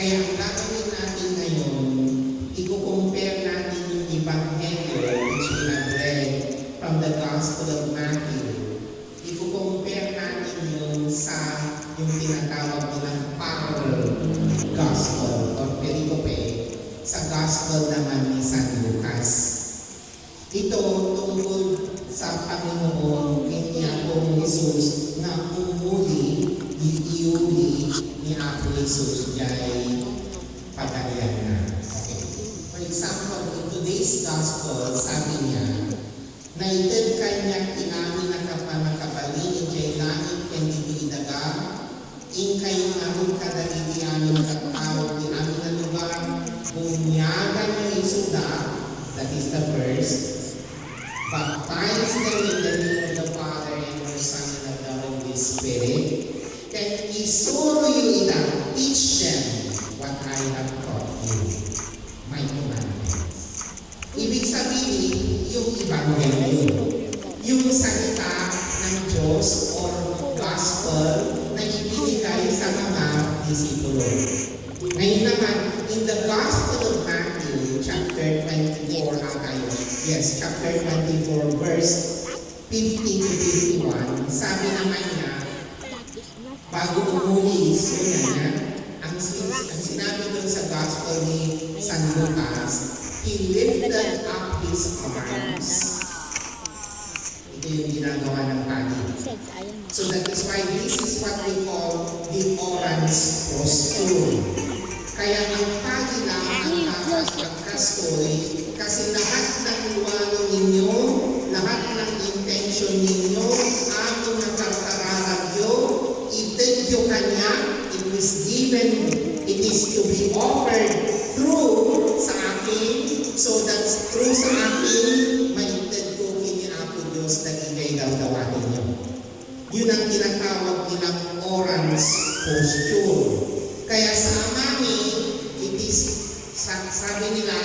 Kaya ang gagawin natin ngayon, i-compare natin yung Ebanghelyo which we have read from the Gospel of Matthew. I-compare natin yung sa yung tinatawag nilang parallel gospel or pericope sa gospel naman ni San Lucas. Ito tungkol sa Panginoon kanya kong Jesus na umuli, iiuli ni Apo Jesus jay pagkalian na. Okay. For example, in today's gospel, sabi niya, naited kanya inamin na kapanakabali jay langit and ibidaga, ingkay namin kadalidianin katawag ni amin na lugar, bunyagan niyo isuda, that is the verse, baptize them in the name of the Father and of the Son and of the Holy Spirit. Then isuro you ita, teach them what I have taught you, my commandments. Ibig sabihin, yung Ebanghelyo, yung salita ng Diyos or gospel na ibigay sa mga disipulo. Ngayon naman, in the Gospel of Matthew, chapter 24, yes, chapter 24, verse 15 to 51, sabi naman niya, bago umuli, so yan, ang sinabi doon sa Gospel ni San Lucas, he lifted up his arms. Ito yung ginagawa ng pagi. So that is why this is what we call the orange posture. Kaya ang pagi lang ang pagkastoy kasi lahat ng luwalo ninyo, lahat ng intention ninyo, among nagkakararagyo, itedyo kanya, it is given, it is to be offered through sa akin, so that through sa akin, maited ko kini Apo Diyos na ikay gawgawa ninyo. Yun ang tinatawag nilang orange posture. Kaya sa amin, it is, sabi nila,